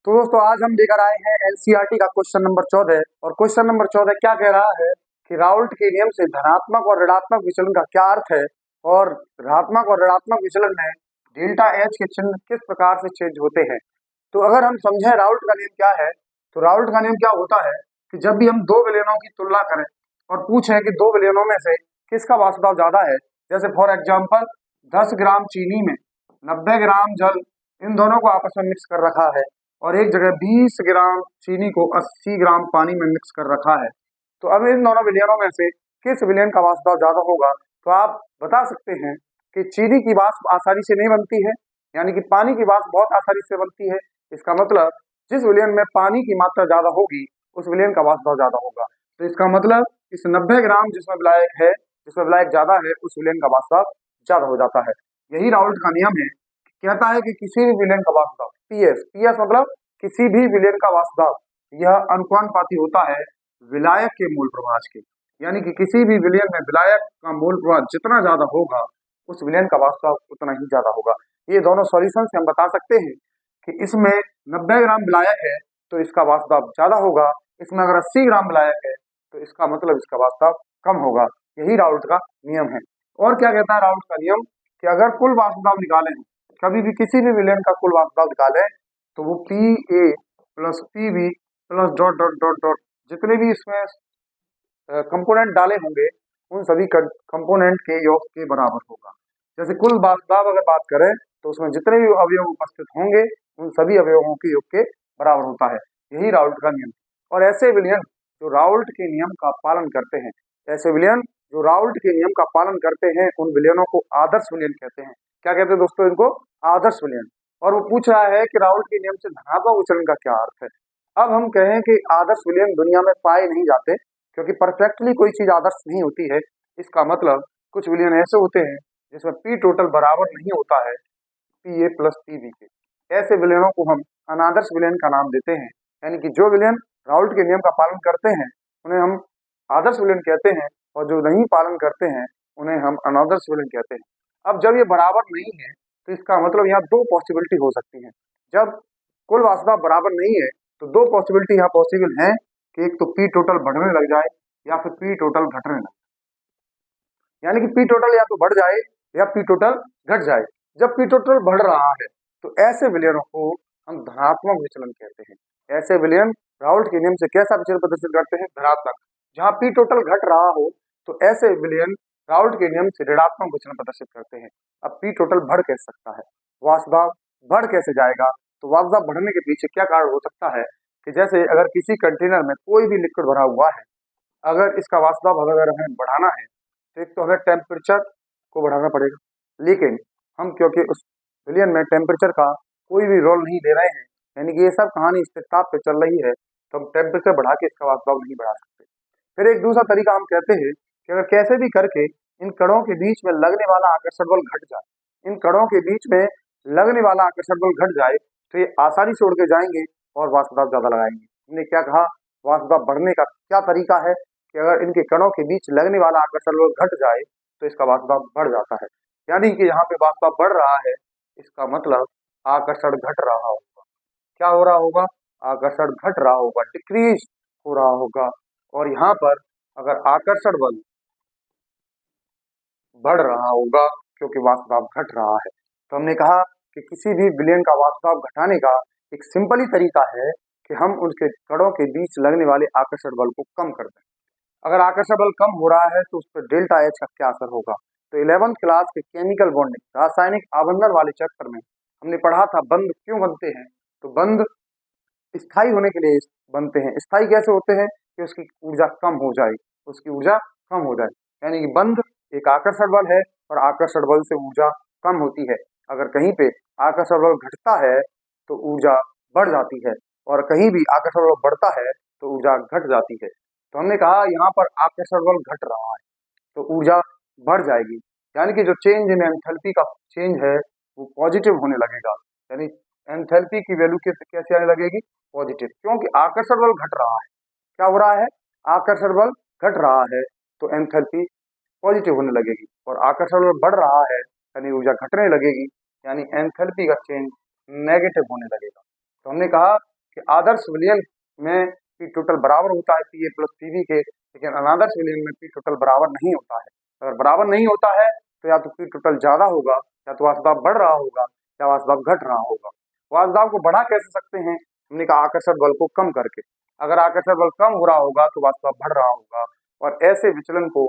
तो दोस्तों आज हम लेकर आए हैं एनसीईआरटी का क्वेश्चन नंबर 14 और क्वेश्चन नंबर 14 क्या कह रहा है कि राउल्ट के नियम से धनात्मक और ऋणात्मक विचलन का क्या अर्थ है और धनात्मक और ऋणात्मक विचलन में डेल्टा एच के चिन्ह किस प्रकार से चेंज होते हैं। तो अगर हम समझें राउल्ट का नियम क्या है, तो राउल्ट का नियम क्या होता है कि जब भी हम दो विलयनों की तुलना करें और पूछें कि दो विलयनों में से किसका वाष्प ज्यादा है, जैसे फॉर एग्जाम्पल 10 ग्राम चीनी में 90 ग्राम जल इन दोनों को आपस में मिक्स कर रखा है और एक जगह 20 ग्राम चीनी को 80 ग्राम पानी में मिक्स कर रखा है, तो अब इन दोनों विलयनों में से किस विलयन का वाष्प ज्यादा होगा। तो आप बता सकते हैं कि चीनी की वाष्प आसानी से नहीं बनती है, यानी कि पानी की वाष्प बहुत आसानी से बनती है। इसका मतलब जिस विलयन में पानी की मात्रा ज्यादा होगी उस विलयन का वाष्प ज्यादा होगा। तो इसका मतलब इस 90 ग्राम जिसमें विलायक है, जिसमें विलायक ज्यादा है, उस विलयन का वाष्प ज्यादा हो जाता है। यही राउल्ट का नियम है, कहता है कि किसी भी विलयन का वाष्प पीएस मतलब किसी भी विलयन का वाष्प यह अनुपाती होता है विलायक के मूल प्रभाज के, यानी कि किसी भी विलयन में विलायक का मूल प्रभाज जितना ज्यादा होगा उस विलयन का वाष्प उतना ही ज्यादा होगा। ये दोनों सॉल्यूशन से हम बता सकते हैं कि इसमें 90 ग्राम विलायक है तो इसका वाष्प ज्यादा होगा, इसमें अगर 80 ग्राम विलायक है तो इसका मतलब इसका वाष्प कम होगा। यही राउल्ट का नियम है। और क्या कहता है राउल्ट का नियम कि अगर कुल वाष्प दाब निकालें, कभी भी किसी भी विलयन का कुल वाष्प दाब निकालें तो वो P A plus P B plus dot dot dot dot जितने भी इसमें कंपोनेंट डाले होंगे उन सभी कंपोनेंट के योग के बराबर होगा। जैसे कुल वाष्प दाब अगर बात करें तो उसमें जितने भी अवयव उपस्थित होंगे उन सभी अवयवों के योग के बराबर होता है। यही राउल्ट का नियम। और ऐसे विलयन जो राउल्ट के नियम का पालन करते हैं, ऐसे विलयन जो राउल्ट के नियम का पालन करते हैं उन विलयनों को आदर्श विलयन कहते हैं। क्या कहते हैं दोस्तों इनको? आदर्श विलयन। और वो पूछ रहा है कि राउल्ट के नियम से धनात्मक विचलन का क्या अर्थ है। अब हम कहें कि आदर्श विलयन दुनिया में पाए नहीं जाते क्योंकि परफेक्टली कोई चीज आदर्श नहीं होती है। इसका मतलब कुछ विलयन ऐसे होते हैं जिसमें पी टोटल बराबर नहीं होता है P A plus P B के। ऐसे विलयनों को हम अनादर्श विलयन का नाम देते हैं, यानी कि जो विलयन राउल्ट के नियम का पालन करते हैं उन्हें हम आदर्श विलयन कहते हैं और जो नहीं पालन करते हैं उन्हें हम अनादर्श विलयन कहते हैं। अब जब ये बराबर नहीं है तो इसका मतलब यहाँ दो पॉसिबिलिटी हो सकती है। जब कुल वाष्प बराबर नहीं है तो दो पॉसिबिलिटी यहाँ पॉसिबल है कि एक तो पी टोटल बढ़ने लग जाए या फिर पी टोटल घटने लगे, यानी कि पी टोटल या तो बढ़ जाए या पी टोटल घट जाए। जब पी टोटल बढ़ रहा है तो ऐसे विलयनों को हम धनात्मक विचलन कहते हैं। ऐसे विलयन राउल्ट के नियम से कैसा विचलन प्रदर्शित करते हैं? धनात्मक। जहां पी टोटल घट रहा हो तो ऐसे विलयन राउल्ट के नियम से ऋणात्मक विचलन प्रदर्शित करते हैं। अब पी टोटल बढ़ कैसे सकता है, वाष्प बढ़ कैसे जाएगा? तो वाष्प बढ़ने के पीछे क्या कारण हो सकता है कि जैसे अगर किसी कंटेनर में कोई भी लिक्विड भरा हुआ है, अगर इसका वाष्प अगर हमें बढ़ाना है तो एक तो हमें टेम्परेचर को बढ़ाना पड़ेगा, लेकिन हम क्योंकि उस विलयन में टेम्परेचर का कोई भी रोल नहीं दे रहे हैं, यानी कि ये सब कहानी स्थिर ताप पे चल रही है, तो हम टेम्परेचर बढ़ा के इसका वाष्प नहीं बढ़ा सकते। फिर एक दूसरा तरीका हम कहते हैं कि अगर कैसे भी करके इन कणों के बीच में लगने वाला आकर्षण बल घट जाए, इन कणों के बीच में लगने वाला आकर्षण बल घट जाए तो ये आसानी से उड़ के जाएंगे और वाष्प ज्यादा लगाएंगे। हमने क्या कहा? वाष्प बढ़ने का क्या तरीका है कि अगर इनके कणों के बीच लगने वाला आकर्षण बल घट जाए तो इसका वाष्प बढ़ जाता है, यानी कि यहाँ पे वाष्प बढ़ रहा है, इसका मतलब आकर्षण घट रहा होगा। क्या हो रहा होगा? आकर्षण घट रहा होगा, डिक्रीज हो रहा होगा। और यहाँ पर अगर आकर्षण बल बढ़ रहा होगा क्योंकि वाष्प घट रहा है, तो हमने कहा कि किसी भी विलयन का वाष्प घटाने का एक सिंपल ही तरीका है कि हम उसके कणों के बीच लगने वाले आकर्षण बल को कम कर दें। अगर आकर्षण बल कम हो रहा है तो उस पर डेल्टा एच का क्या असर होगा? तो 11th क्लास के केमिकल बॉन्डिंग रासायनिक आबंधन वाले चैप्टर में हमने पढ़ा था बंध क्यों बनते हैं। तो बंध स्थायी होने के लिए बनते हैं। स्थायी कैसे होते हैं? कि उसकी ऊर्जा कम हो जाए, उसकी ऊर्जा कम हो जाए, यानी कि बंध एक आकर्षण बल है और आकर्षण बल से ऊर्जा कम होती है। अगर कहीं पे आकर्षण बल घटता है तो ऊर्जा बढ़ जाती है और कहीं भी आकर्षण बल बढ़ता है तो ऊर्जा घट जाती है। तो हमने कहा यहाँ पर आकर्षण बल घट रहा है तो ऊर्जा बढ़ जाएगी, यानी कि जो चेंज इन एंथैल्पी का चेंज है वो पॉजिटिव होने लगेगा, यानी एंथैल्पी की वैल्यू कैसे आने लगेगी? पॉजिटिव, क्योंकि आकर्षण बल घट रहा है। क्या हो रहा है? आकर्षण बल घट रहा है तो एंथैल्पी पॉजिटिव होने लगेगी और आकर्षण बल बढ़ रहा है यानी ऊर्जा घटने लगेगी, यानी एंथैल्पी का चेंज नेगेटिव होने लगेगा। तो हमने कहा कि आदर्श विलयन में पी टोटल बराबर होता है P A plus P B के, लेकिन अनादर्श विलयन में पी टोटल बराबर नहीं होता है। अगर बराबर नहीं होता है तो या तो पी टोटल ज्यादा होगा, या तो वाष्प दाब बढ़ रहा होगा, या वाष्प दाब घट रहा होगा। वाष्प दाब को बढ़ा कैसे सकते हैं? हमने कहा आकर्षण बल को कम करके। अगर आकर्षण बल कम हो रहा होगा तो वाष्प दाब बढ़ रहा होगा, और ऐसे विचलन को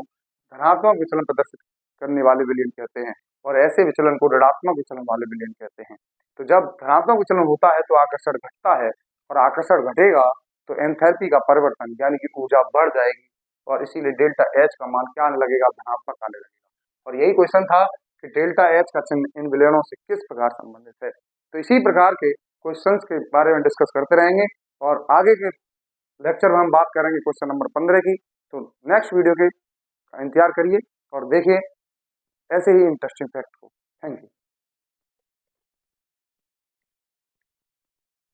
धनात्मक विचलन प्रदर्शित करने वाले विलयन कहते हैं, और ऐसे विचलन को ऋणात्मक विचलन वाले विलयन कहते हैं। तो जब धनात्मक विचलन होता है तो आकर्षण घटता है, और आकर्षण घटेगा तो एंथैल्पी का परिवर्तन यानी कि ऊर्जा बढ़ जाएगी, और इसीलिए डेल्टा एच का मान क्या आने लगेगा? धनात्मक आने लगेगा। और यही क्वेश्चन था कि डेल्टा एच का चिन्ह इन विलयनों से किस प्रकार संबंधित है। तो इसी प्रकार के क्वेश्चंस के बारे में डिस्कस करते रहेंगे, और आगे के लेक्चर में हम बात करेंगे क्वेश्चन नंबर 15 की। तो नेक्स्ट वीडियो के इंतजार करिए और देखिए ऐसे ही इंटरेस्टिंग फैक्ट को। Thank you.